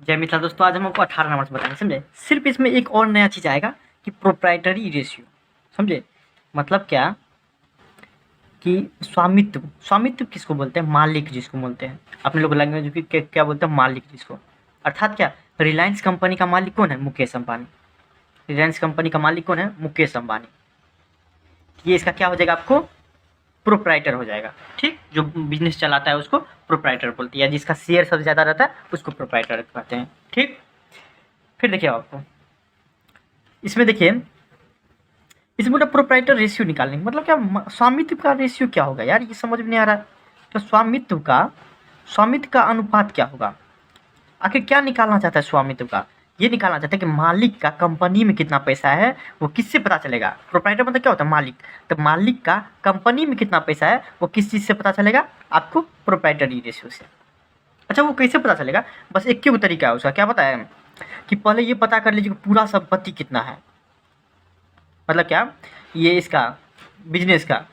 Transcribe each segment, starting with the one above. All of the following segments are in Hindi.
जय मिथिला दोस्तों, आज हम आपको 18 नंबर से बताएंगे, समझे। सिर्फ इसमें एक और नया चीज़ आएगा कि प्रोप्राइटरी रेशियो, समझे। मतलब क्या कि स्वामित्व। स्वामित्व किसको बोलते हैं? मालिक जिसको बोलते हैं अपने लोग लैंग्वेज की क्या बोलते हैं? मालिक जिसको। अर्थात क्या, रिलायंस कंपनी का मालिक कौन है? मुकेश अंबानी। रिलायंस कंपनी का मालिक कौन है? मुकेश अंबानी। ये इसका क्या हो जाएगा आपको? प्रोप्राइटर हो जाएगा। ठीक, जो बिजनेस चलाता है उसको प्रोप्राइटर बोलते हैं, या जिसका शेयर सबसे ज़्यादा रहता है उसको प्रोप्राइटर कहते हैं। ठीक, फिर देखिए आपको इसमें, देखिए इसमें बोला प्रोप्राइटर रेशियो निकालने मतलब क्या, स्वामित्व का रेशियो क्या होगा यार, ये समझ में नहीं आ रहा है। तो स्वामित्व का अनुपात क्या होगा? आखिर क्या निकालना चाहता है स्वामित्व का? ये निकालना चाहता है कि मालिक का कंपनी में कितना पैसा है, वो किससे पता चलेगा? प्रोप्राइटर मतलब क्या होता है? मालिक। तो मालिक का कंपनी में कितना पैसा है वो किस चीज़ से पता चलेगा? आपको प्रोप्राइटरी रेशियो से। अच्छा, वो कैसे पता चलेगा? बस एक ही तरीका है उसका, क्या पता है कि पहले ये पता कर लीजिए कि पूरा संपत्ति कितना है। मतलब क्या, ये इसका बिजनेस का,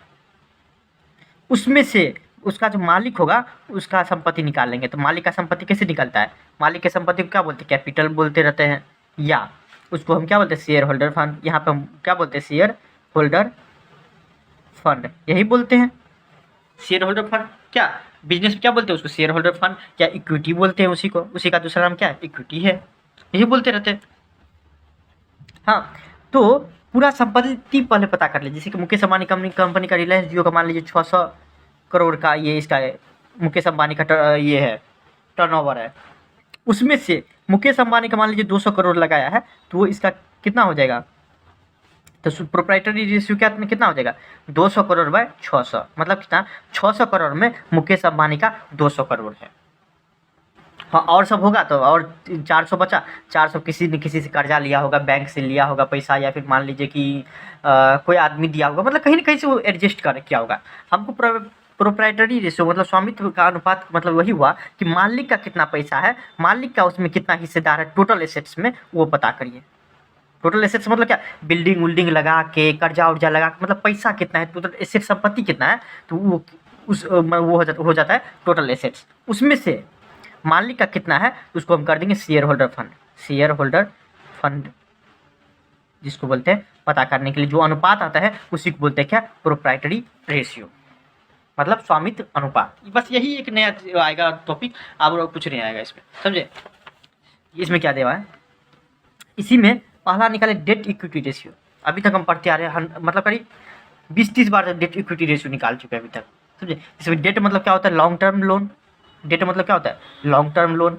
उसमें से उसका जो मालिक होगा उसका संपत्ति निकाल लेंगे। तो मालिक का संपत्ति कैसे निकलता है? मालिक के संपत्ति को क्या बोलते हैं? कैपिटल बोलते रहते हैं, या उसको हम क्या बोलते हैं? Share holder fund. यहाँ पे हम क्या बोलते हैं? शेयर होल्डर फंड, यही बोलते हैं शेयर होल्डर फंड। क्या बिजनेस में क्या बोलते हैं उसको? शेयर होल्डर फंड, या इक्विटी बोलते हैं उसी को। उसी का दूसरा नाम क्या है? इक्विटी है, यही बोलते रहते हैं। हाँ, तो पूरा संपत्ति पहले पता कर लीजिए। जैसे कि मुकेश अंबानी कंपनी का रिलायंस जियो का मान लीजिए 600 करोड़ का ये इसका है, मुकेश अंबानी का ये है टर्नओवर है। उसमें से मुकेश अंबानी का मान लीजिए 200 करोड़ लगाया है, तो वो इसका कितना हो जाएगा? तो प्रोप्राइटरी रेशियो क्या कितना हो जाएगा? 200 करोड़ बाय 600, मतलब कितना? 600 करोड़ में मुकेश अंबानी का 200 करोड़ है। हाँ, और सब होगा तो और 400 बचा। 400 किसी न किसी से कर्जा लिया होगा, बैंक से लिया होगा पैसा, या फिर मान लीजिए कि कोई आदमी दिया होगा, मतलब कहीं ना कहीं से वो एडजस्ट कर किया होगा। हमको प्रोप्राइटरी रेशियो मतलब स्वामित्व का अनुपात मतलब वही हुआ कि मालिक का कितना पैसा है, मालिक का उसमें कितना हिस्सेदार है टोटल एसेट्स में, वो पता करिए। टोटल एसेट्स मतलब क्या, बिल्डिंग उल्डिंग लगा के, कर्जा उर्जा लगा के, मतलब पैसा कितना है, टोटल एसेट संपत्ति कितना है, तो वो वो हो जाता है टोटल एसेट्स। उसमें से मालिक का कितना है उसको हम कर देंगे share holder fund. Share holder fund जिसको बोलते हैं, पता करने के लिए जो अनुपात आता है उसी को बोलते हैं क्या? प्रोप्राइटरी रेशियो, मतलब स्वामित्व अनुपात। बस यही एक नया आएगा टॉपिक, अब कुछ नहीं आएगा इसमें, समझे। इसमें क्या देवा है, इसी में पहला निकाले डेट इक्विटी रेशियो। अभी तक हम पढ़ते आ रहे हैं, मतलब करीब 20-30 बार डेट इक्विटी रेशियो निकाल चुके हैं अभी तक, समझे। इसमें डेट मतलब क्या होता है? Long term loan. डेट मतलब क्या होता है? Long term loan.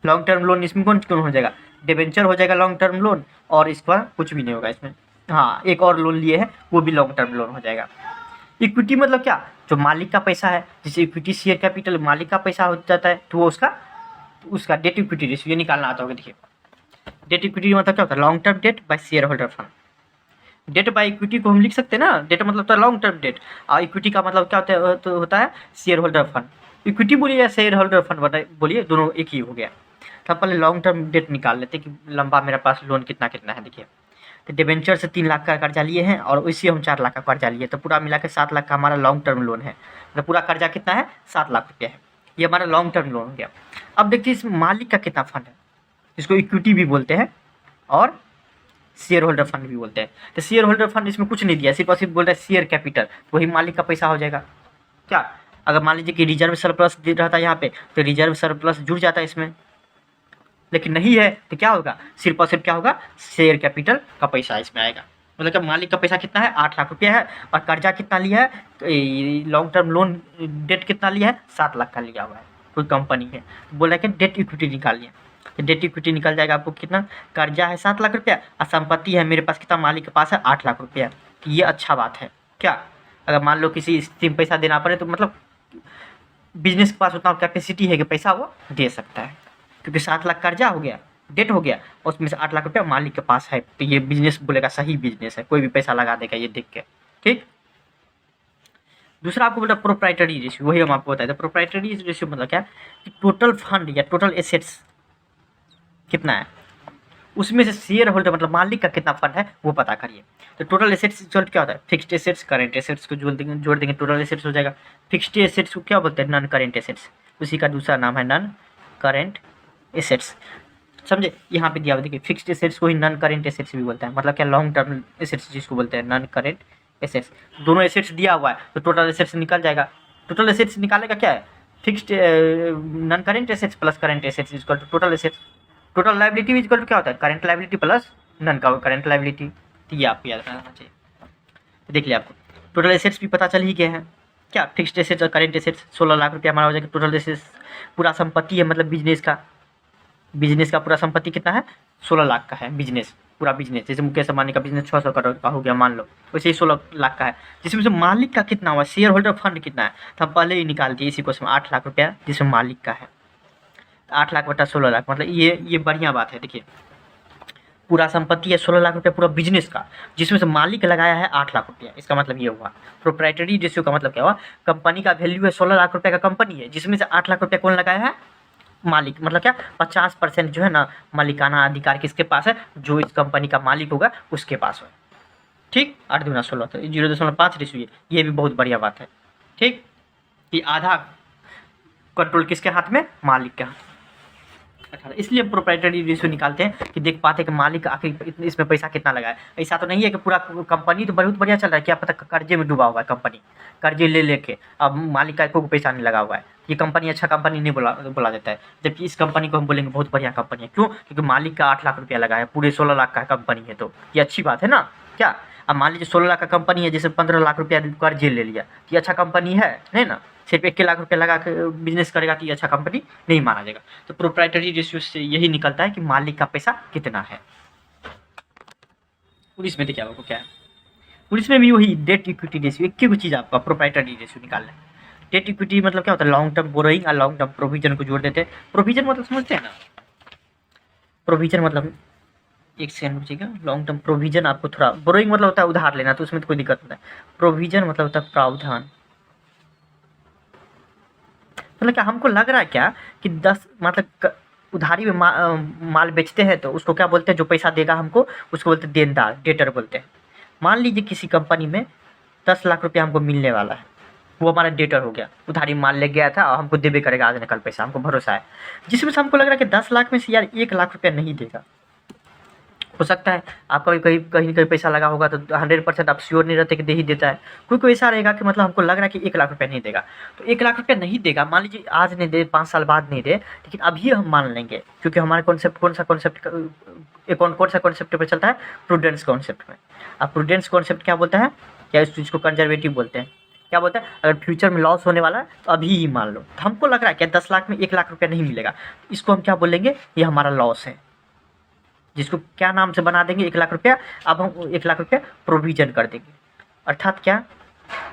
Long term loan इसमें कौन कौन हो जाएगा? डिबेंचर हो जाएगा लॉन्ग टर्म लोन, और इसका कुछ भी नहीं होगा इसमें। हाँ, एक और लोन लिए हैं वो भी लॉन्ग टर्म लोन हो जाएगा। इक्विटी मतलब क्या, जो मालिक का पैसा है, जैसे इक्विटी शेयर कैपिटल मालिक का पैसा हो जाता है, तो वो उसका डेट इक्विटी रेशियो ये निकालना आता होगा। देखिए, डेट इक्विटी मतलब क्या होता है? Long term debt by share holder fund. Debt by equity को हम लिख सकते हैं ना, डेट मतलब होता है लॉन्ग टर्म डेट, और इक्विटी का मतलब क्या होता है? तो होता है शेयर होल्डर फंड। इक्विटी बोलिए या शेयर होल्डर फंड बोलिए, दोनों एक ही हो गया। तो पहले लॉन्ग टर्म डेट निकाल लेते हैं कि लंबा मेरे पास लोन कितना कितना है। देखिए, तो डिबेंचर से 3 लाख का कर्जा लिए हैं, और उसी हम 4 लाख का कर्जा लिए, तो पूरा मिला के 7 लाख का हमारा लॉन्ग टर्म लोन है। मतलब पूरा कर्जा कितना है? 7 लाख रुपया है। ये हमारा लॉन्ग टर्म लोन हो गया। अब देखिए इस मालिक का कितना फंड है, जिसको इक्विटी भी बोलते हैं और शेयर होल्डर फंड भी बोलते हैं। तो शेयर होल्डर फंड इसमें कुछ नहीं दिया, सिर्फ और सिर्फ बोल रहा है शेयर कैपिटल, वही मालिक का पैसा हो जाएगा। क्या, अगर मान लीजिए कि रिजर्व सरप्लस रहता है यहाँ पे, तो रिजर्व सरप्लस जुड़ जाता है इसमें, लेकिन नहीं है तो क्या होगा? सिर्फ और सिर्फ क्या होगा? शेयर कैपिटल का पैसा इसमें आएगा। मतलब कि मालिक का पैसा कितना है? 8 लाख रुपया है, और कर्जा कितना लिया है? लॉन्ग टर्म लोन डेट कितना लिया है? 7 लाख का लिया हुआ है, कोई कंपनी है। बोल रहा है कि डेट इक्विटी निकाल लिया, तो डेट इक्विटी निकल जाएगा आपको कितना? कर्जा है 7 लाख रुपया, और संपत्ति है मेरे पास कितना? मालिक के पास है 8 लाख रुपया। ये अच्छा बात है क्या? अगर मान लो किसी स्थिति में पैसा देना पड़े, तो मतलब बिजनेस के पास उतना कैपेसिटी है कि पैसा वो दे सकता है, क्योंकि 7 लाख कर्जा हो गया, डेट हो गया, और उसमें से 8 लाख रुपया मालिक के पास है, तो ये बिजनेस बोलेगा सही बिजनेस है, कोई भी पैसा लगा देगा ये देख के। ठीक, दूसरा आपको बोला प्रोप्राइटरी रेशियो, वही हम आपको बताए थे। प्रोप्राइटरी रेशियो मतलब क्या है कि टोटल फंड या टोटल एसेट्स कितना है, उसमें से शेयर होल्डर मतलब मालिक का कितना फंड है वो पता करिए। तो टोटल एसेट्स रिजल्ट क्या होता है? फिक्स्ड एसेट्स करेंट एसेट्स को जोड़ देंगे टोटल एसेट्स हो जाएगा। फिक्स्ड एसेट्स को क्या बोलते हैं? नॉन करेंट एसेट्स, उसी का दूसरा नाम है नॉन करेंट एसेट्स, समझे। यहाँ पे दिया हुआ देखिए, फिक्स्ड एसेट्स को ही नॉन करेंट एसेट्स भी बोलते हैं, मतलब क्या लॉन्ग टर्म एसेट्स जिसको बोलते हैं, नॉन करेंट एसेट्स। दोनों एसेट्स दिया हुआ है तो टोटल एसेट्स निकल जाएगा। टोटल एसेट्स निकालेगा क्या है, fixed non current assets plus current assets equal to total assets. Total liability equal to क्या होता है, current liability plus non current liability. तो ये आपको याद रखना चाहिए। तो देख लिया, आपको टोटल एसेट्स भी पता चल ही गया है क्या, फिक्स्ड एसेट्स और करेंट एसेट्स। 16 लाख रुपया हमारा हो जाएगा टोटल एसेट्स। पूरा संपत्ति है मतलब बिजनेस का पूरा संपत्ति कितना है, 16 लाख का है बिजनेस, पूरा बिजनेस। जैसे मुकेश अंबानी का बिजनेस 600 करोड़ का हो गया मान लो, वैसे ही 16 लाख का है। जिसमें से मालिक का कितना हुआ, शेयर होल्डर फंड कितना है, तो हम पहले ही निकाल दिए इसी क्वेश्चन में, 8 लाख रुपया जिसमें मालिक का है। 8 लाख बटा 16 लाख, मतलब ये बढ़िया बात है। देखिए पूरा संपत्ति है 16 लाख रुपया पूरा बिजनेस का, जिसमें से मालिक लगाया है 8 लाख रुपया। इसका मतलब ये हुआ प्रोप्राइटरी रेशियो का मतलब क्या हुआ, कंपनी का वैल्यू है 16 लाख रुपये का कंपनी है, जिसमें से 8 लाख रुपया कौन लगाया है, मालिक। मतलब क्या 50% जो है ना मालिकाना अधिकार किसके पास है, जो इस कंपनी का मालिक होगा उसके पास है। ठीक, 8 दूना 16 तो 0.5 रेशियो, ये भी बहुत बढ़िया बात है। ठीक, कि आधा कंट्रोल किसके हाथ में, मालिक के हाथ में। 18, इसलिए हम प्रोप्राइटरी रेशियो निकालते हैं कि देख पाते हैं कि मालिक आखिर इसमें पैसा कितना लगा है। ऐसा तो नहीं है कि पूरा कंपनी तो बहुत बढ़िया चल रहा है, क्या पता कर्जे में डूबा हुआ है कंपनी, कर्जे ले लेके अब मालिक का कोई पैसा नहीं लगा हुआ है। ये कंपनी अच्छा कंपनी नहीं बोला जाता है, जबकि इस कंपनी को हम बोलेंगे बहुत बढ़िया कंपनी है। क्यों, क्योंकि मालिक का 8 लाख रुपया लगा है, पूरे 16 लाख का कंपनी है, तो ये अच्छी बात है ना। क्या, अब मान लीजिए 16 लाख का कंपनी है, जैसे 15 लाख रुपया कर्जे ले लिया, तो ये अच्छा कंपनी है नहीं ना। सिर्फ 1 लाख रुपया लगा के बिजनेस करेगा तो ये अच्छा कंपनी नहीं माना जाएगा। तो प्रोप्राइटरी रेशियो से यही निकलता है कि मालिक का पैसा कितना है। पुलिस में तो क्या होगा, क्या है, पुलिस में भी वही डेट इक्विटी रेशियो, एक ही चीज़ आपका प्रोप्राइटरी रेशियो निकालना है। डेट इक्विटी मतलब क्या होता है, लॉन्ग टर्म बोरोइंग और लॉन्ग टर्म प्रोविजन को जोड़ देते हैं। प्रोविजन मतलब समझते हैं ना, प्रोविजन मतलब एक सेकंड रुचिएगा, लॉन्ग टर्म प्रोविजन आपको थोड़ा, बोरोइंग मतलब होता है उधार लेना, तो उसमें तो कोई दिक्कत नहीं है। प्रोविजन मतलब होता है प्रावधान। मतलब क्या हमको लग रहा है क्या कि 10 मतलब उधारी में माल बेचते हैं तो उसको क्या बोलते हैं, जो पैसा देगा हमको उसको बोलते हैं देनदार, डेटर बोलते हैं। मान लीजिए किसी कंपनी में 10 लाख रुपया हमको मिलने वाला है, वो हमारा डेटर हो गया, उधारी माल ले गया था और हमको देबे करेगा आज न कल पैसा, हमको भरोसा है। जिसमें से हमको लग रहा है कि 10 लाख में से यार 1 लाख रुपया नहीं देगा। हो सकता है आपका भी कहीं न कहीं पैसा लगा होगा तो 100% आप श्योर नहीं रहते कि दे ही देता है। कोई ऐसा रहेगा कि मतलब हमको लग रहा है कि 1 लाख रुपया नहीं देगा, तो 1 लाख रुपया नहीं देगा, मान लीजिए आज नहीं दे, 5 साल बाद नहीं दे, लेकिन अभी हम मान लेंगे, क्योंकि हमारा कॉन्सेप्ट कौन सा कॉन्सेप्ट पे चलता है, प्रूडेंस कॉन्सेप्ट में। अब प्रूडेंस कॉन्सेप्ट क्या बोलता है, क्या इस चीज़ को कंजर्वेटिव बोलते हैं। क्या बोलते हैं, अगर फ्यूचर में लॉस होने वाला है तो अभी ही मान लो। तो हमको लग रहा है कि 10 लाख में 1 लाख रुपया नहीं मिलेगा, इसको हम क्या बोलेंगे, ये हमारा लॉस है, जिसको क्या नाम से बना देंगे, 1 लाख रुपया। अब हम 1 लाख रुपया प्रोविजन कर देंगे। अर्थात क्या,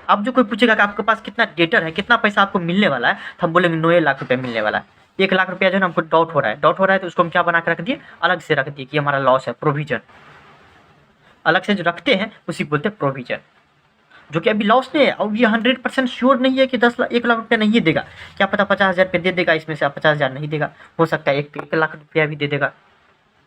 अब जो कोई पूछेगा कि आपके पास कितना डेटर है, कितना पैसा आपको मिलने वाला है, तो हम बोलेंगे 9 लाख रुपया मिलने वाला है। 1 लाख रुपया जो है ना हमको डाउट हो रहा है तो उसको हम क्या बना के रख दिए, अलग से रख दिए कि हमारा लॉस है, प्रोविजन। अलग से जो रखते हैं उसी को बोलते हैं प्रोविजन, जो कि अभी लॉस नहीं है। अब ये 100% श्योर नहीं है कि 1 लाख रुपया नहीं देगा, क्या पता 50,000 रुपये दे देगा, इसमें से 50,000 नहीं देगा, हो सकता है 1 लाख रुपया भी दे देगा।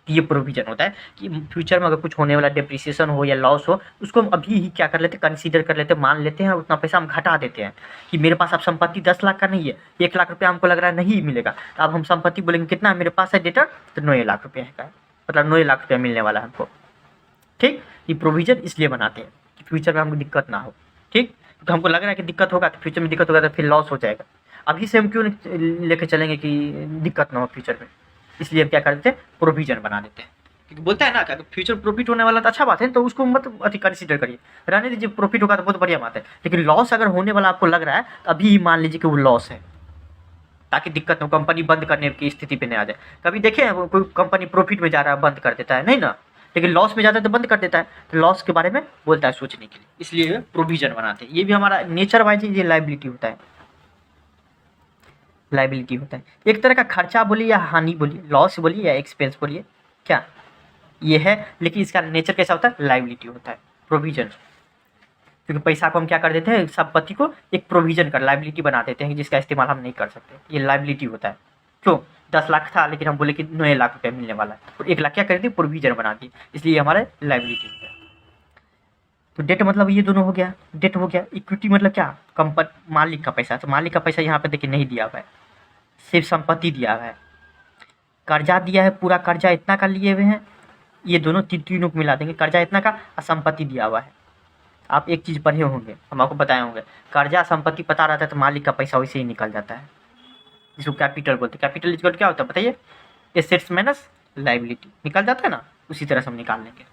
ये प्रोविजन होता है कि फ्यूचर में अगर कुछ होने वाला डिप्रिसिएशन हो या लॉस हो, उसको हम अभी ही क्या कर लेते हैं, कंसीडर कर लेते हैं, मान लेते हैं, और उतना पैसा हम घटा देते हैं कि मेरे पास अब संपत्ति 10 लाख का नहीं है, 1 लाख रुपया हमको लग रहा है नहीं मिलेगा, तो अब हम संपत्ति बोलेंगे कितना है मेरे पास है डेटर, तो 9 लाख रुपया है, मतलब 9 लाख रुपया मिलने वाला है हमको। ठीक, ये प्रोविजन इसलिए बनाते हैं कि फ्यूचर में हमको दिक्कत ना हो। ठीक, तो हमको लग रहा है कि दिक्कत होगा, तो फ्यूचर में दिक्कत होगा तो फिर लॉस हो जाएगा। अभी से हम क्यों नहीं लेके चलेंगे कि दिक्कत ना हो फ्यूचर में, इसलिए हम क्या करते हैं, प्रोविजन बना देते हैं। क्योंकि बोलता है ना कि अगर फ्यूचर प्रॉफिट होने वाला तो अच्छा बात है, तो उसको मत अति कंसीडर करिए, रहने दीजिए, प्रॉफिट होगा तो बहुत बढ़िया बात है। लेकिन लॉस अगर होने वाला आपको लग रहा है तो अभी ही मान लीजिए कि वो लॉस है, ताकि दिक्कत न हो, कंपनी बंद करने की स्थिति पे नहीं आ जाए। कभी देखे कोई कंपनी प्रॉफिट में जा रहा है बंद कर देता है, नहीं ना, लेकिन लॉस में जाता है तो बंद कर देता है। तो लॉस के बारे में बोलता है सोचने के लिए, इसलिए प्रोविजन बनाते हैं। ये भी हमारा नेचर वाइज ये लाइबिलिटी होता है, लाइबिलिटी होता है, एक तरह का खर्चा बोलिए या हानि बोलिए, लॉस बोलिए या एक्सपेंस बोलिए, क्या ये है। लेकिन इसका नेचर कैसा होता है, लाइबिलिटी होता है, प्रोविजन। क्योंकि पैसा को हम क्या कर देते हैं, संपत्ति को एक प्रोविजन कर लाइबिलिटी बना देते हैं, जिसका इस्तेमाल हम नहीं कर सकते, ये लाइबिलिटी होता है। क्यों, 10 लाख था लेकिन हम बोले कि 9 लाख रुपया मिलने वाला है, तो 1 लाख क्या कर दिए, प्रोविजन बना दी, इसलिए हमारे लाइबिलिटी होता है। तो डेट मतलब ये दोनों हो गया, डेट हो गया। इक्विटी मतलब क्या, कंपनी मालिक का पैसा, तो मालिक का पैसा यहाँ पे देखिए नहीं दिया हुआ है, सिर्फ संपत्ति दिया हुआ है। कर्जा दिया है, पूरा कर्जा इतना का लिए हुए हैं, ये दोनों तीनों को मिला देंगे, कर्जा इतना का और संपत्ति दिया हुआ है। आप एक चीज़ पढ़े होंगे, हम आपको बताए होंगे, कर्जा संपत्ति पता रहता है तो मालिक का पैसा वैसे ही निकल जाता है, जिसको कैपिटल बोलते हैं। कैपिटल इक्वल क्या होता है बताइए? एसेट्स माइनस लायबिलिटी, निकल जाता है ना, उसी तरह से हम निकाल लेंगे।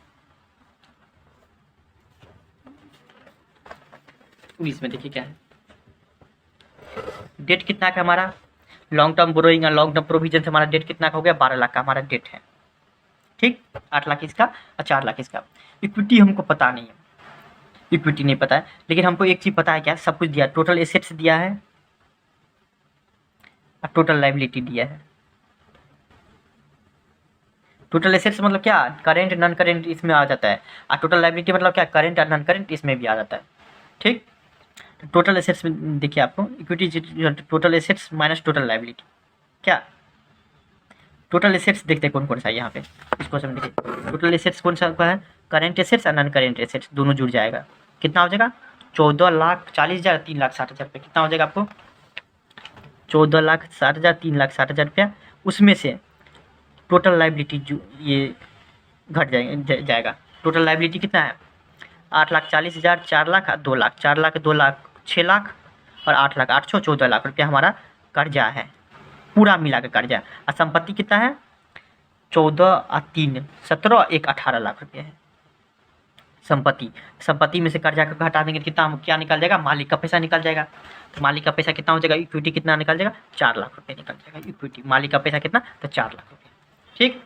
इसमें देखिए क्या है, डेट कितना का हमारा, लॉन्ग टर्म बोरोइंग और लॉन्ग टर्म प्रोविजन से हमारा डेट कितना का हो गया, 12 लाख का हमारा डेट है, ठीक। 8 लाख इसका और 4 लाख इसका। इक्विटी हमको पता नहीं है, इक्विटी नहीं पता है, लेकिन हमको एक चीज़ पता है, क्या सब कुछ दिया, टोटल एसेट्स दिया है और टोटल लायबिलिटी दिया है। टोटल एसेट्स मतलब क्या, करेंट नॉन करेंट इसमें आ जाता है, और टोटल लायबिलिटी मतलब क्या, करेंट और नॉन करेंट इसमें भी आ जाता है, ठीक। टोटल एसेट्स में देखिए आपको equity, total assets minus total liability, क्या टोटल एसेट्स देखते हैं कौन कौन सा है यहाँ पे, इसको समझिए। टोटल एसेट्स कौन सा है, करेंट एसेट्स और नॉन करेंट एसेट्स दोनों जुड़ जाएगा, कितना हो जाएगा, 14,40,000 3,60,000 रुपये, कितना हो जाएगा आपको, 14,60,000 3,60,000 रुपया। उसमें से टोटल लायबिलिटी जो ये घट जाएगा। टोटल लायबिलिटी कितना है, 8,40,000, 4 लाख, 2 लाख, 4 लाख 2 लाख 6 लाख और 8 लाख 8 14 लाख रुपया हमारा कर्जा है, पूरा मिला के कर्जा। और संपत्ति कितना है, 14 और 3 17, 1 18 लाख रुपये है संपत्ति। संपत्ति में से कर्जा को घटा देंगे कितना, क्या निकल जाएगा, मालिक का पैसा निकल जाएगा। तो मालिक का पैसा कितना हो जाएगा, इक्विटी कितना निकल जाएगा, 4 लाख रुपये निकल जाएगा इक्विटी। मालिक का पैसा कितना, तो 4 लाख रुपये, ठीक।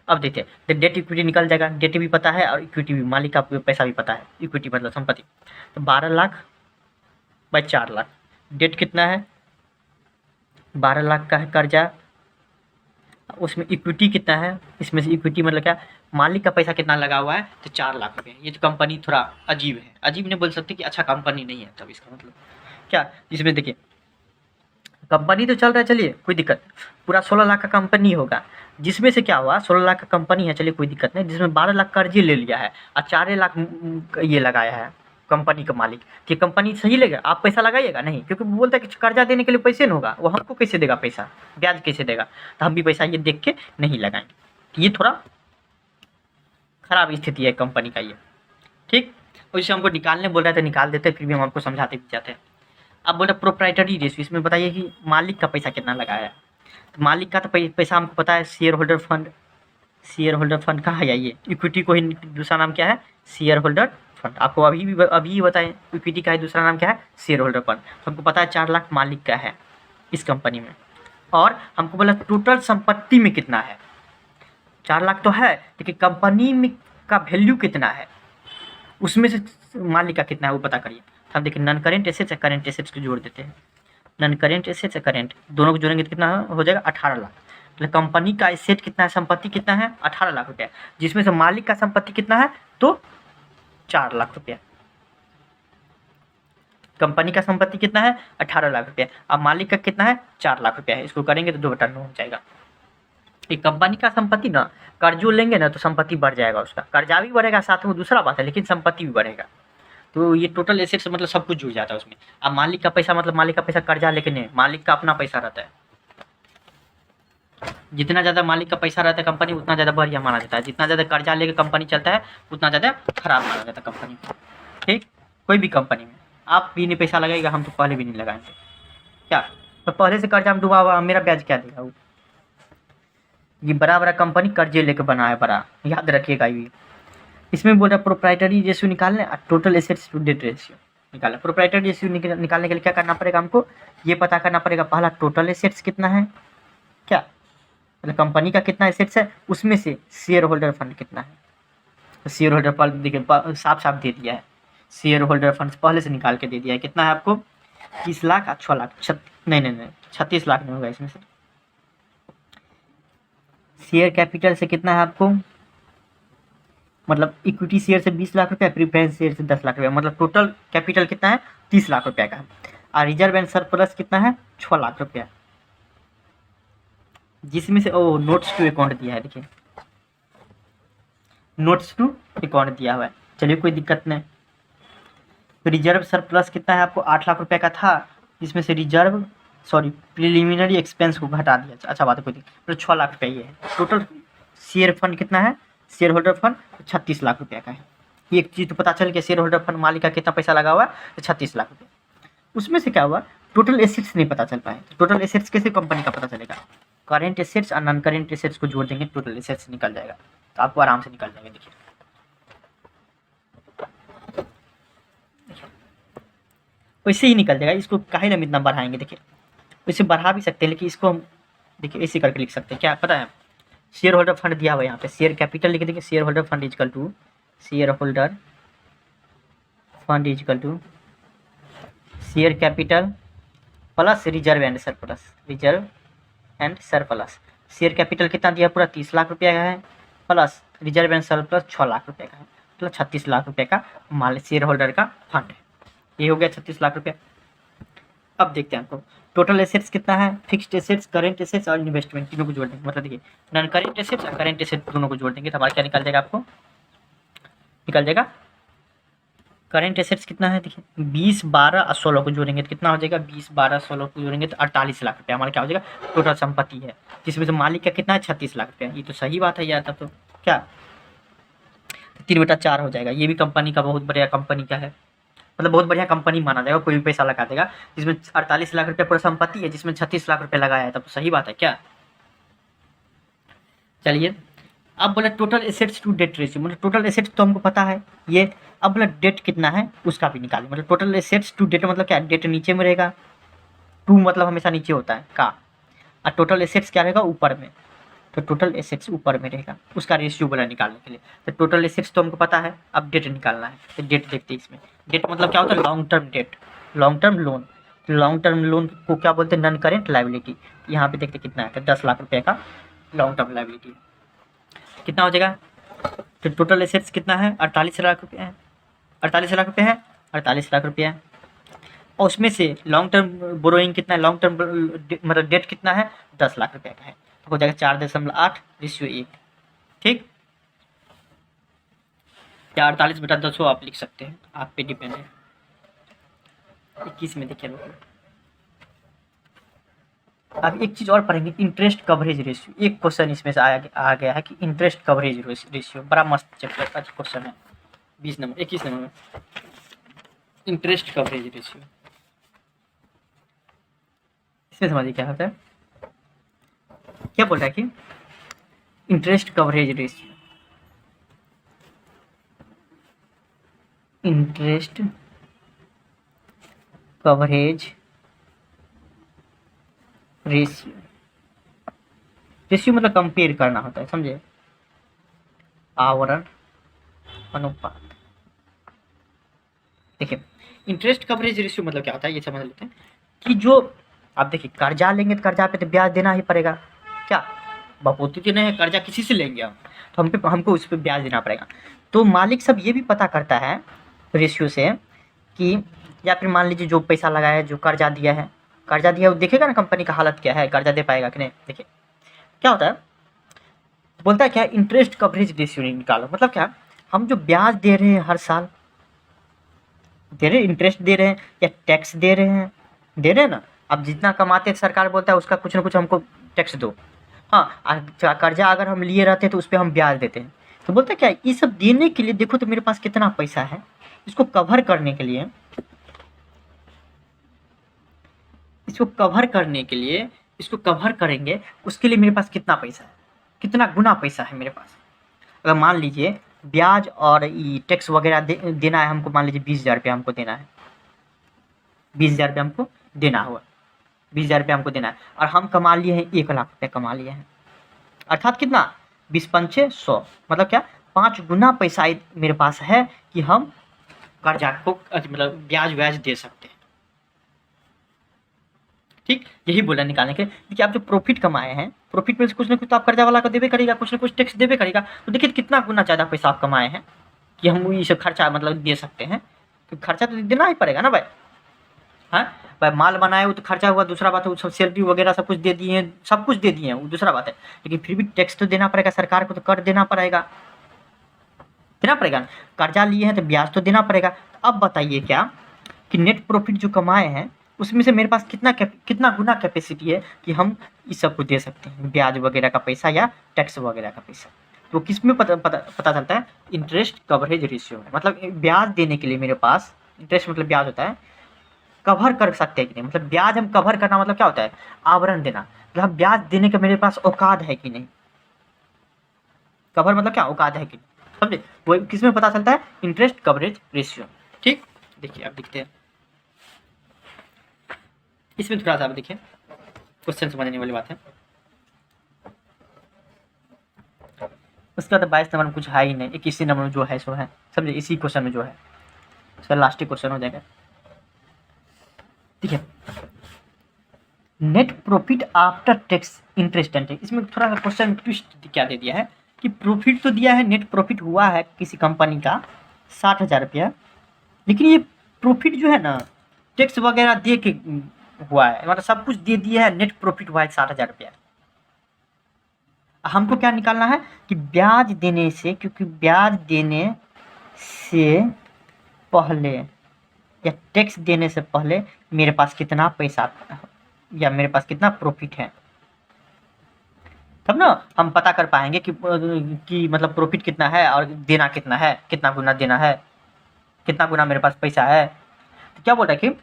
अब देखते हैं, तो डेट इक्विटी निकल जाएगा, डेट भी पता है और इक्विटी भी, मालिक का पैसा भी पता है, इक्विटी मतलब संपत्ति। तो 12 लाख बाई 4 लाख, डेट कितना है, 12 लाख का है कर्जा, उसमें इक्विटी कितना है, इसमें से इक्विटी मतलब क्या, मालिक का पैसा कितना लगा हुआ है, तो 4 लाख रुपये। ये तो कंपनी थोड़ा अजीब है, अजीब नहीं बोल सकते कि अच्छा कंपनी नहीं है, तब इसका मतलब क्या, इसमें देखिए कंपनी तो चल रहा है, चलिए कोई दिक्कत, पूरा 16 लाख का कंपनी होगा, जिसमें से क्या हुआ, 16 लाख का कंपनी है, चलिए कोई दिक्कत नहीं, जिसमें 12 लाख कर्जे ले लिया है और 4 लाख ये लगाया है कंपनी का मालिक, कि कंपनी सही लेगा, आप पैसा लगाइएगा नहीं, क्योंकि वो बोलता है कि कर्जा देने के लिए पैसे नहीं होगा, वो हमको कैसे देगा पैसा, ब्याज कैसे देगा, तो हम भी पैसा ये देख के नहीं लगाएंगे। तो ये थोड़ा खराब स्थिति है कंपनी का ये, ठीक। और इसे हमको निकालने बोल रहा है तो निकाल देते, फिर भी हम आपको समझाते भी जाते हैं। अब बोल रहे प्रोप्राइटरी रेशियो, इसमें बताइए कि मालिक का पैसा कितना लगाया है। तो मालिक का तो पैसा हमको पता है, share holder fund, share holder fund कहाँ है, ये इक्विटी को ही दूसरा नाम क्या है, शेयर होल्डर फंड। आपको अभी बताएं, इक्विटी का है दूसरा नाम क्या है, शेयर होल्डर फंड। तो हमको पता है 4 लाख मालिक का है इस कंपनी में, और हमको बोला टोटल संपत्ति में कितना है, 4 लाख तो है, लेकिन कंपनी में का वैल्यू कितना है, उसमें से मालिक का कितना है वो पता करिए। हम देखिए नॉन करेंट एसेट्स या करेंट एसेट्स को जोड़ देते हैं, नॉन करेंट एसेट्स या करेंट दोनों को जोड़ेंगे तो कितना हो जाएगा, 18 लाख। मतलब कंपनी का एसेट कितना है, संपत्ति कितना है, 18 लाख रुपया, जिसमें से मालिक का संपत्ति कितना है, तो 4 लाख रुपया। कंपनी का संपत्ति कितना है, 18 लाख रुपया, अब मालिक का कितना है, 4 लाख रुपया है। इसको करेंगे तो 2/9 हो जाएगा। एक कंपनी का संपत्ति ना, कर्जो लेंगे ना तो संपत्ति बढ़ जाएगा, उसका कर्जा भी बढ़ेगा साथ में, दूसरा बात है, लेकिन संपत्ति भी बढ़ेगा। तो ये टोटल एसेट्स मतलब सब कुछ जुड़ जाता है उसमें। अब मालिक का पैसा मतलब मालिक का पैसा कर्जा लेके नहीं, मालिक का अपना पैसा रहता है। जितना ज़्यादा मालिक का पैसा रहता है कंपनी, उतना ज़्यादा बढ़िया माना जाता है। जितना ज़्यादा कर्जा लेके कंपनी चलता है, उतना ज़्यादा खराब माना जाता है कंपनी, ठीक। कोई भी कंपनी में आप भी नहीं पैसा लगाएगा, हम तो पहले भी नहीं लगाएंगे, क्या तो पहले से कर्जा में डूबा हुआ, मेरा ब्याज क्या देगा वो। ये बड़ा बड़ा कंपनी कर्जे लेके बना है बड़ा, याद रखिएगा ये। इसमें बोल रहा है प्रोप्राइटरी रेशियो निकालने, total assets to debt ratio निकालना। प्रोप्राइटरी रेशियो निकालने के लिए क्या करना पड़ेगा हमको, ये पता करना पड़ेगा पहला टोटल एसेट्स कितना है, क्या मतलब कंपनी का कितना एसेट्स है, उसमें से शेयर होल्डर फंड कितना है। तो शेयर होल्डर फंड देखिए साफ साफ दे दिया है, शेयर होल्डर फंड पहले से निकाल के दे दिया है। कितना है आपको, 30 लाख 6 लाख नहीं 36 लाख नहीं होगा इसमें से। शेयर कैपिटल से कितना है आपको, मतलब इक्विटी शेयर से 20 लाख रुपया, प्रीफरेंस शेयर से 10 लाख रुपया, मतलब टोटल कैपिटल कितना है, 30 लाख रुपया का। और रिजर्व एंड सरप्लस कितना है, 6 लाख रुपया, जिसमें से नोट्स टू अकाउंट दिया है, देखिए नोट्स टू अकाउंट दिया हुआ है। चलिए कोई दिक्कत नहीं। तो रिजर्व सरप्लस कितना है आपको, 8 लाख रुपया का था, जिसमें से रिजर्व सॉरी प्रिलिमिनरी एक्सपेंस को घटा दिया। अच्छा बात है, कोई नहीं। 6 लाख रुपया ये है टोटल। शेयर फंड कितना है, शेयर होल्डर फंड 36 लाख रुपया का है। एक चीज़ तो पता चल गया, शेयर होल्डर फंड मालिक का कितना पैसा लगा हुआ है, तो 36 लाख रुपया। उसमें से क्या हुआ, टोटल एसेट्स नहीं पता चल पाए। टोटल एसेट्स कैसे कंपनी का पता चलेगा, करेंट एसेट्स और नॉन करेंट एसेट्स को जोड़ देंगे, टोटल एसेट्स निकल जाएगा। तो आपको आराम से निकल जाएंगे। देखिए वैसे ही निकल जाएगा। इसको काहे हम इतना बढ़ाएंगे, देखिए वैसे बढ़ा भी सकते हैं, लेकिन इसको हम देखिए ऐसे करके लिख सकते हैं। क्या पता है, शेयर होल्डर फंड दिया हुआ है यहाँ पे, शेयर कैपिटल लिख देंगे, share holder fund equal to share holder fund equal to share capital plus reserve and surplus, reserve and surplus. Share capital कितना दिया, पूरा 30 लाख रुपया का है, plus reserve and surplus 6 lakh रुपये का है, मतलब 36 लाख रुपये का माल शेयर होल्डर का फंड है। ये हो गया 36 लाख रुपया। अब देखते हैं आपको टोटल एसेट्स कितना है, फिक्स्ड एसेट्स, करेंट एसेट्स और इन्वेस्टमेंट तीनों को जोड़ देंगे। मतलब देखिए नॉन करेंट एसेट्स और करेंट एसेट्स दोनों को जोड़ देंगे तो हमारा क्या निकल जाएगा, आपको निकल जाएगा करेंट एसेट्स कितना है, देखिए 20, 12 और 16 को जोड़ेंगे तो कितना हो जाएगा, 20, 12, 16 को जोड़ेंगे तो 48 लाख रुपया हमारा क्या हो जाएगा टोटल संपत्ति है, जिसमें से मालिक का कितना है 36 लाख रुपया। ये तो सही बात है यार, तब तो क्या 3/4 हो जाएगा। ये भी कंपनी का बहुत बढ़िया कंपनी का है, मतलब बहुत बढ़िया कंपनी माना जाएगा, कोई भी पैसा लगा देगा। जिसमें 48 लाख रुपया पूरा संपत्ति है, जिसमें 36 लाख रुपया लगाया है, तब तो सही बात है क्या। चलिए अब बोला total assets to debt ratio, मतलब टोटल एसेट्स तो हमको पता है ये। अब बोला डेट कितना है उसका भी निकालें, मतलब टोटल एसेट्स टू डेट मतलब क्या, डेट नीचे में रहेगा, टू मतलब हमेशा नीचे होता है का, और टोटल एसेट्स क्या रहेगा ऊपर में, तो टोटल एसेट्स ऊपर में रहेगा, उसका रेशियो बोला निकालने के लिए। तो टोटल एसेट्स तो हमको पता है, अब डेट निकालना है। तो डेट देखते हैं इसमें, डेट मतलब क्या होता है, long term date, long term loan. Long term loan को क्या बोलते हैं, नॉन करेंट लायबिलिटी। यहाँ पे देखते कितना है, 10 लाख रुपये का लॉन्ग टर्म लायबिलिटी कितना हो जाएगा। तो टोटल एसेट्स कितना है, 48 लाख रुपये है, 48 लाख रुपये है, 48 लाख रुपये है। और उसमें से लॉन्ग टर्म बोरोइंग कितना है, लॉन्ग टर्म मतलब डेट कितना है, 10 लाख रुपये का है, तो हो जाएगा 4.8 रेशियो 1। ठीक, या 48/10 आप लिख सकते हैं, आप पे डिपेंड है। 21 में देखिए लोग, अब एक चीज़ और पढ़ेंगे, इंटरेस्ट कवरेज रेशियो। एक क्वेश्चन इसमें से आ गया है कि इंटरेस्ट कवरेज रेशियो, बड़ा मस्त चैप्टर का क्वेश्चन है, 21 नंबर में इंटरेस्ट कवरेज रेशियो। इसमें समझिए क्या होता है, क्या बोल रहा है कि interest coverage ratio, interest coverage ratio, ratio मतलब कंपेयर करना होता है, समझे, आवरण अनुपात। देखिए इंटरेस्ट कवरेज रेशियो मतलब क्या होता है, ये समझ लेते हैं कि जो आप देखिए कर्जा लेंगे तो कर्जा पे तो ब्याज देना ही पड़ेगा, क्या बपोती तो नहीं, कर्जा किसी से लेंगे हम, तो हमको उस पर ब्याज देना पड़ेगा। तो मालिक सब ये भी पता करता है रेशियो से कि, या फिर मान लीजिए जो पैसा लगाया है, जो कर्जा दिया है, वो देखेगा ना कंपनी का हालत क्या है, कर्जा दे पाएगा कि नहीं। देखिए क्या होता है, बोलता है क्या, इंटरेस्ट कवरेज रेशियो निकालो। मतलब क्या, हम जो ब्याज दे रहे हैं हर साल, दे रहे इंटरेस्ट दे रहे हैं या टैक्स दे रहे हैं ना। अब जितना कमाते हैं सरकार बोलता है उसका कुछ ना कुछ हमको टैक्स दो। हाँ, कर्जा अगर हम लिए रहते हैं तो उस पर हम ब्याज देते हैं। तो बोलता है क्या, ये सब देने के लिए देखो तो मेरे पास कितना पैसा है, इसको कवर करने के लिए, इसको कवर करेंगे, उसके लिए मेरे पास कितना पैसा है, कितना गुना पैसा है मेरे पास। अगर मान लीजिए ब्याज और ये टैक्स वगैरह देना है हमको, मान लीजिए 20,000 रुपया हमको देना है, 20,000 रुपया हमको देना हुआ, 20,000 रुपया हमको देना है, और हम कमा लिए हैं 1 लाख रुपया कमा लिए हैं, अर्थात कितना 20×5 = 100, मतलब क्या 5 गुना पैसा मेरे पास है कि हम कर्जा को मतलब ब्याज दे सकते हैं। ठीक, यही बोला निकालने के। देखिए आप जो प्रॉफिट कमाए हैं, प्रॉफिट में से कुछ ना कुछ तो आप कर्जा वाला को देवे करेगा, कुछ ना कुछ टैक्स देवे करेगा। तो देखिए कितना गुना ज़्यादा पैसा आप कमाए हैं कि हम ये सब खर्चा मतलब दे सकते हैं, तो खर्चा तो देना ही पड़ेगा ना भाई। हाँ भाई, माल बनाए वो तो खर्चा हुआ, दूसरा बात है वो सब सैलरी वगैरह सब कुछ दे दिए हैं, सब कुछ दे दिए हैं, वो दूसरा बात है, लेकिन फिर भी टैक्स तो देना पड़ेगा सरकार को, तो कर देना पड़ेगा, कर्जा लिए हैं तो ब्याज तो देना पड़ेगा। अब बताइए क्या कि नेट प्रॉफिट जो कमाए हैं उसमें से मेरे पास कितना गुना कैपेसिटी है कि हम इस सब को दे सकते हैं, ब्याज वगैरह का पैसा या टैक्स वगैरह का पैसा। तो किस में पता चलता है? इंटरेस्ट कवरेज रेशियो में। मतलब ब्याज देने के लिए मेरे पास, इंटरेस्ट मतलब ब्याज होता है, कवर कर सकते हैं कि नहीं, मतलब ब्याज हम कवर करना मतलब क्या होता है? आवरण देना। मतलब हम ब्याज देने का मेरे पास औकात है कि नहीं, कवर मतलब क्या? औकात है कि नहीं, समझे? वो किस में पता चलता है? Interest coverage ratio. ठीक, देखिए अब देखते हैं इसमें थोड़ा सा, आप देखिए क्वेश्चन समझने वाली बात है। उसके बाद 22 नंबर में कुछ है ही नहीं, 21 नंबर में जो है सो है, समझे? इसी क्वेश्चन में जो है उसका लास्ट क्वेश्चन हो जाएगा। ठीक है, net profit after tax interest and tax. इसमें थोड़ा सा क्वेश्चन ट्विस्ट क्या दे दिया है कि प्रॉफिट तो दिया है, नेट प्रॉफिट हुआ है किसी कंपनी का 60,000 रुपया, लेकिन ये प्रॉफिट जो है ना टैक्स वगैरह दे के हुआ है, मतलब सब कुछ दे दिया है, नेट प्रॉफिट हुआ है 60,000 रुपया। हमको क्या निकालना है कि ब्याज देने से, क्योंकि ब्याज देने से पहले या टैक्स देने से पहले मेरे पास कितना पैसा या मेरे पास कितना प्रॉफिट है, तब ना हम पता कर पाएंगे कि मतलब प्रॉफिट कितना है और देना कितना है, कितना गुना देना है, कितना गुना मेरे पास पैसा है। तो क्या बोल रहा है कि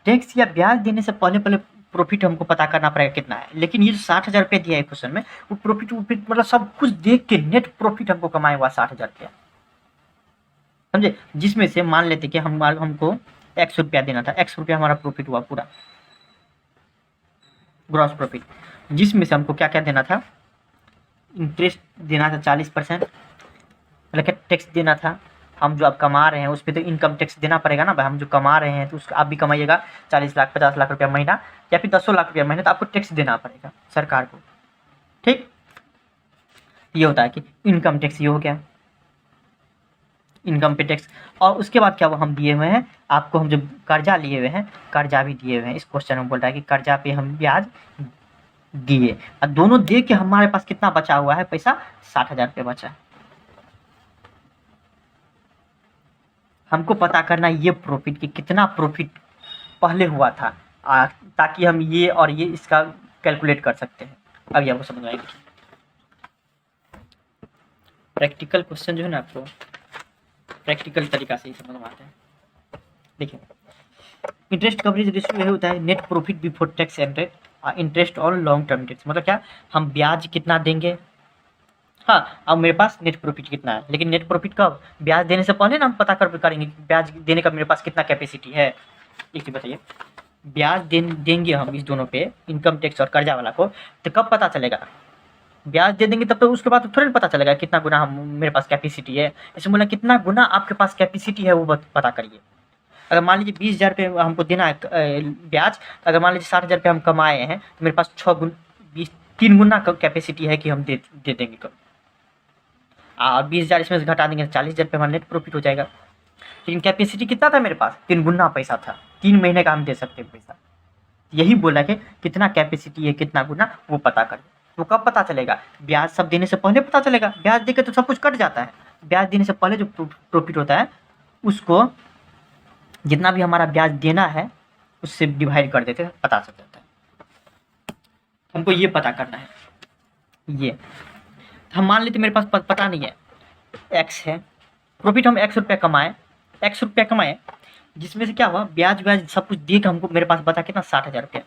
टैक्स या ब्याज देने से पहले पहले प्रॉफिट हमको पता करना पड़ेगा कितना है। लेकिन ये जो 60,000 रुपये दिया है क्वेश्चन में, वो प्रॉफिट मतलब सब कुछ देख के नेट प्रॉफिट हमको कमाया हुआ 60,000 रुपया, समझे? जिसमें से मान लेते कि हमको 100 रुपया देना था, 100 रुपया हमारा प्रॉफिट हुआ पूरा ग्रॉस प्रॉफिट, जिसमें से हमको क्या क्या देना था? इंटरेस्ट देना था 40%, मतलब क्या टैक्स देना था। हम जो अब कमा रहे हैं उस पर तो इनकम टैक्स देना पड़ेगा ना भाई, हम जो कमा रहे हैं तो उसका आप भी कमाइएगा 40 लाख 50 लाख रुपया महीना या फिर 10 लाख रुपया महीना, तो आपको टैक्स देना पड़ेगा सरकार को। ठीक, ये होता है कि इनकम टैक्स, ये हो गया इनकम पे टैक्स। और उसके बाद क्या वो हम दिए हुए हैं आपको, हम जो कर्जा लिए हुए हैं, कर्जा भी दिए हुए हैं। इस क्वेश्चन में बोल रहा है कि कर्जा पे हम ब्याज दिए, और दोनों दे के हमारे पास कितना बचा हुआ है पैसा? 60,000 रुपये बचा है। हमको पता करना ये प्रॉफिट कि कितना प्रॉफिट पहले हुआ था, ताकि हम ये और ये इसका कैलकुलेट कर सकते हैं। अभी आपको समझ आएगी। प्रैक्टिकल क्वेश्चन जो है ना आपको प्रैक्टिकल तरीका से ही समझ में आते हैं। देखिए, इंटरेस्ट कवरेज रेशियो यही होता है net profit before tax and interest और लॉन्ग टर्म टैक्स। मतलब क्या, हम ब्याज कितना देंगे, हाँ, अब मेरे पास नेट प्रॉफिट कितना है, लेकिन नेट प्रॉफिट कब? ब्याज देने से पहले ना हम पता करेंगे ब्याज देने का मेरे पास कितना कैपेसिटी है। एक चीज बताइए, ब्याज देंगे हम इस दोनों पे, इनकम टैक्स और कर्जा वाला को, तो कब पता चलेगा? ब्याज दे देंगे तब तो उसके बाद तो थोड़ा पता चलेगा कितना गुना हम मेरे पास कैपेसिटी है। इसमें बोला कितना गुना आपके पास कैपेसिटी है वो पता करिए। अगर मान लीजिए 20,000 रुपये हमको देना है ब्याज, अगर मान लीजिए 60,000 रुपये हम कमाए हैं, तो मेरे पास 3 गुना कैपेसिटी है कि हम दे देंगे कब। और 20,000 इसमें से घटा देंगे 40,000 रुपये हमारा नेट प्रॉफिट हो जाएगा। लेकिन कैपेसिटी कितना था मेरे पास? 3 गुना पैसा था, 3 महीने का हम दे सकते हैं पैसा। यही बोला कि कितना कैपेसिटी है, कितना गुना, वो पता करें। तो कब पता चलेगा? ब्याज सब देने से पहले पता चलेगा। ब्याज देके तो सब कुछ कट जाता है, ब्याज देने से पहले जो प्रॉफिट होता है उसको जितना भी हमारा ब्याज देना है उससे डिवाइड कर देते हैं, पता चल जाता है। हमको ये पता करना है। ये हम मान लेते मेरे पास पता नहीं है, एक्स है प्रॉफिट, हम 100 रुपया कमाए, 100 रुपया कमाए, जिसमें से क्या हुआ, ब्याज ब्याज सब कुछ दे के हमको मेरे पास बचा कितना? 60,000 रुपया।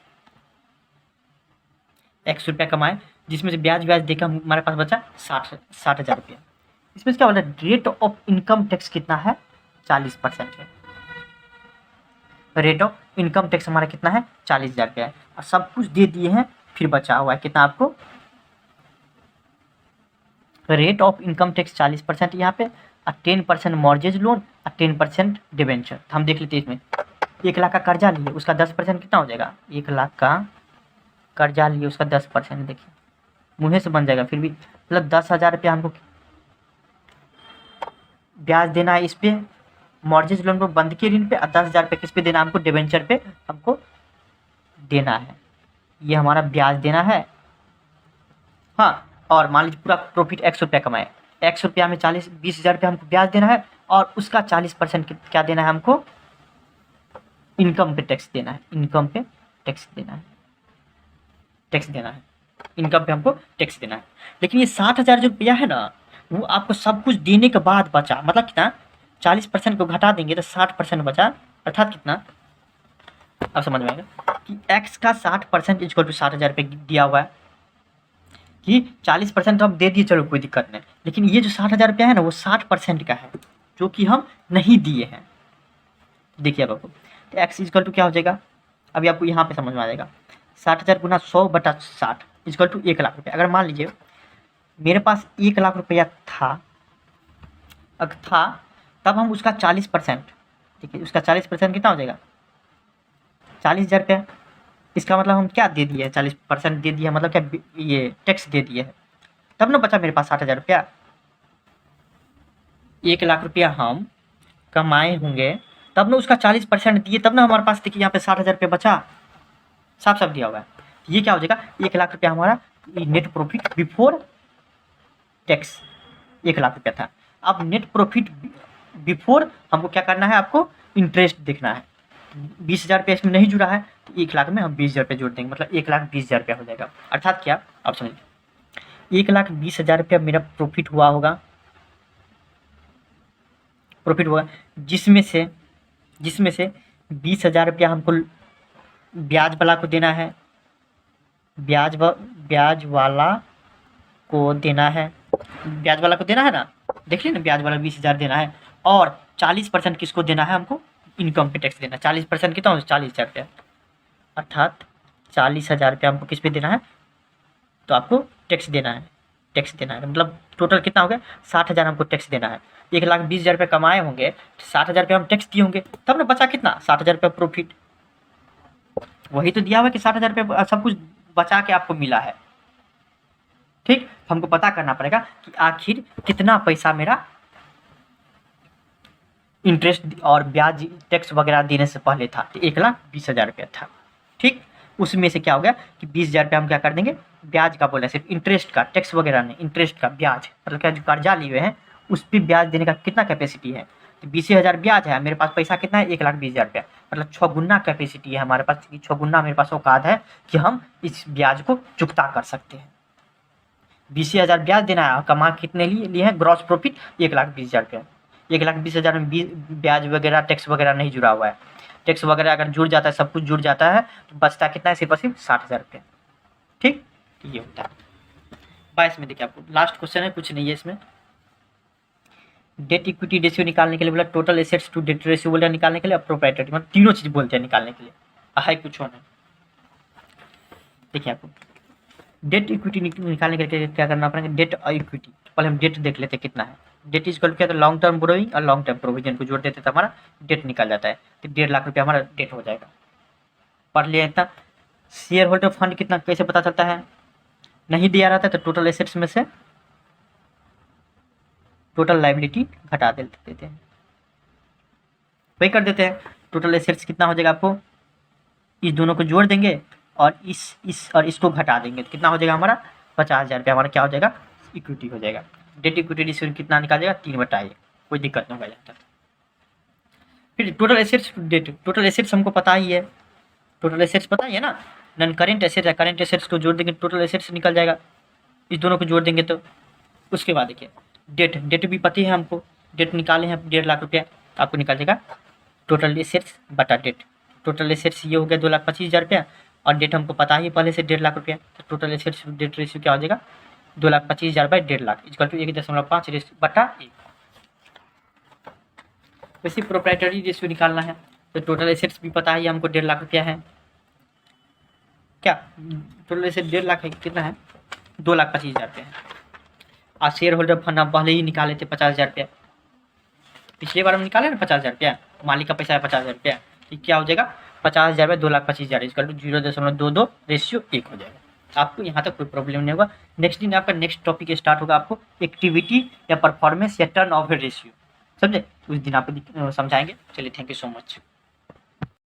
100 रुपया कमाए, जिसमें से ब्याज ब्याज देकर हमारे पास बचा 60,000 रुपया। इसमें से क्या बोला, रेट ऑफ इनकम टैक्स कितना है? 40% है। रेट ऑफ इनकम टैक्स हमारा कितना है? 40,000 रुपया है। और सब कुछ दे दिए हैं, फिर बचा हुआ है कितना आपको? रेट ऑफ इनकम टैक्स 40% यहाँ पे, और 10% मॉर्गेज लोन और 10% डिबेंचर। हम देख लेते हैं इसमें 1 लाख का कर्जा लिए, उसका 10% कितना हो जाएगा? 1 लाख का कर्जा लिए उसका 10%, देखिए मुँहे से बन जाएगा, फिर भी मतलब 10,000 रुपया हमको ब्याज देना है इस पे, मॉर्गेज लोन पर बंद के ऋण पे, और 10,000 रुपये किस पे देना हमको? डिबेंचर पे हमको देना है। ये हमारा ब्याज देना है। हाँ, और मान लीजिए पूरा प्रॉफिट 100 रुपया कमाए, 100 रुपया में 20,000 रुपया हमको ब्याज देना है, और उसका 40% क्या देना है हमको? इनकम पे टैक्स देना है, इनकम पे टैक्स देना है, टैक्स देना है, इनकम पे हमको टैक्स देना है। लेकिन ये 60,000 जो रुपया है ना, वो आपको सब कुछ देने के बाद बचा, मतलब कितना, 40% को घटा देंगे तो 60% बचा, अर्थात कितना, अब समझ में आएगा कि x का 60% इक्वल टू 60,000 रुपये दिया हुआ है, कि 40% तो हम दे दिए, चलो कोई दिक्कत नहीं, लेकिन ये जो 60,000 रुपया है ना, वो 60% का है जो कि हम नहीं दिए हैं। देखिए अब आपको, तो x इक्वल टू क्या हो जाएगा, अभी आपको यहाँ पे समझ में आ जाएगा, 60,000 गुना 100/60 इक्वल टू 1,00,000 रुपये। अगर मान लीजिए मेरे पास 1,00,000 रुपया था, अगर था, तब हम उसका 40%, ठीक है, उसका 40% कितना हो जाएगा, 40,000 रुपया। इसका मतलब हम क्या दे दिए, 40% दे दिया, मतलब क्या, ये टैक्स दे दिए है, तब ना बचा मेरे पास 60,000 रुपया। 1,00,000 रुपया हम कमाए होंगे, तब ना उसका 40% दिए, तब ना हमारे पास देखिए यहाँ पे 60,000 रुपया बचा, साफ साफ दिया हुआ है। ये क्या हो जाएगा, 1,00,000 रुपया हमारा नेट प्रॉफिट बिफोर टैक्स 1,00,000 रुपया था। अब नेट प्रॉफिट बिफोर हमको क्या करना है, आपको इंटरेस्ट देखना है। 20,000 रुपया इसमें नहीं जुड़ा है, तो 1,00,000 में हम 20,000 रुपया जोड़ देंगे, मतलब 1,20,000 रुपया हो जाएगा। अर्थात क्या, आप समझिए 1,20,000 रुपया मेरा प्रॉफिट हुआ होगा, प्रॉफिट हुआ, जिसमें से 20,000 रुपया हमको ब्याज वाला को देना है, ब्याज वाला को देना है, ब्याज वाला को देना है ना, देख ना, ब्याज वाला 20,000 देना है, और 40% किसको देना है, हमको इनकम पे टैक्स देना है। 40% कितना हो, 40,000 रुपया, अर्थात 40,000 रुपया हमको किस पे देना है, तो आपको टैक्स देना है, टैक्स देना है, मतलब टोटल कितना हो गया, 60,000 हमको टैक्स देना है। 1,20,000 रुपये कमाए होंगे, 60,000 रुपये हम टैक्स दिए होंगे, तब ना बचा कितना, 60,000 रुपये प्रॉफिट। वही तो दिया हुआ कि 60,000 रुपये सब कुछ बचा के आपको मिला है, ठीक। हमको पता करना पड़ेगा कि आखिर कितना पैसा मेरा इंटरेस्ट और ब्याज टैक्स वगैरह देने से पहले था, तो 1,20,000 रुपया था, ठीक। उसमें से क्या हो गया कि 20,000 रुपया हम क्या कर देंगे, ब्याज का बोला, सिर्फ इंटरेस्ट का, टैक्स वगैरह नहीं, इंटरेस्ट का ब्याज, मतलब क्या, जो कर्जा लिए हुए हैं उस पर ब्याज देने का कितना कैपेसिटी है, तो 20,000 ब्याज है, मेरे पास पैसा कितना है, 1,20,000 रुपया, मतलब 6 गुना कैपेसिटी है हमारे पास, 6 गुना मेरे पास औकात है कि हम इस ब्याज को चुकता कर सकते हैं। 20,000 ब्याज देना है, कमा कितने लिए हैं, ग्रॉस प्रॉफिट 1,20,000 रुपया, 1,20,000 में ब्याज वगैरह टैक्स वगैरह नहीं जुड़ा हुआ है। टैक्स वगैरह अगर जुड़ जाता है, सब कुछ जुड़ जाता है, तो बचता कितना है, सिर्फ और सिर्फ 60,000 रुपया, ठीक। तो ये होता है 22 में। देखिए आपको लास्ट क्वेश्चन है, कुछ नहीं है इसमें। डेट इक्विटी रेशियो निकालने के लिए बोला, total assets to debt ratio बोला निकालने के लिए, प्रोप्राइटरी, मतलब तीनों चीज बोलते हैं निकालने के लिए, है कुछ होना। देखिए आपको डेट इक्विटी निकालने के लिए क्या करना पड़ेगा, डेट और इक्विटी, पहले हम डेट देख लेते हैं कितना है। डेट इज क्या, तो लॉन्ग टर्म बोरोइंग और लॉन्ग टर्म प्रोविजन को जोड़ देते तो हमारा डेट निकल जाता है, तो 1,50,000 रुपया हमारा डेट हो जाएगा। पढ़ लिया इतना। शेयर होल्डर फंड कितना कैसे पता चलता है, नहीं दिया रहता है तो टोटल एसेट्स में से टोटल लाइबिलिटी घटा देते हैं, वही कर देते हैं। टोटल एसेट्स कितना हो जाएगा, आपको इस दोनों को जोड़ देंगे और इस और इसको घटा देंगे, तो कितना हो जाएगा हमारा 50,000 रुपया हमारा क्या हो जाएगा, इक्विटी हो जाएगा। डेट इक्विटी रेशियो कितना निकालेगा, 3/1, कोई दिक्कत नहीं होगा। फिर total assets debt, total assets हमको पता ही है, टोटल एसेट्स पता ही है ना, नॉन करेंट एसेट्स है, करेंट एसेट्स को जोड़ देंगे टोटल एसेट्स निकल जाएगा, इस दोनों को जोड़ देंगे तो। उसके बाद देखिए डेट, डेट भी पता है हमको, डेट निकाले हैं 1,50,000 रुपया, आपको निकल जाएगा टोटल एसेट्स बटा डेट। टोटल एसेट्स ये हो गया 2,25,000 रुपया, और डेट हमको पता ही पहले से 1,50,000 रुपया, तो टोटल एसेट्स डेट रेशियो क्या हो जाएगा, 2,25,000 बाई 1,50,000 इक्वल टू 1.5/1। वैसे प्रोप्राइटरी रेशियो निकालना है, तो टोटल एसेट्स भी पता है हमको 1,50,000 रुपया है, क्या टोटल एसेट 1,50,000 है, कितना है 2,25,000 रुपया है। और शेयर होल्डर फंड हम पहले ही निकाले थे 50,000 रुपया, पिछले बार हम निकाले ना 50,000 रुपया, मालिक का पैसा है 50,000 रुपया, तो क्या हो जाएगा 50,000 में 2,25,000 इक्वल टू 0.22 रेशियो 1 हो जाएगा। आपको यहाँ तक कोई प्रॉब्लम नहीं होगा। नेक्स्ट दिन आपका नेक्स्ट टॉपिक स्टार्ट होगा, आपको एक्टिविटी या परफॉर्मेंस या टर्न ओवर रेशियो, समझे, उस दिन आपको समझाएंगे। चलिए, थैंक यू सो मच।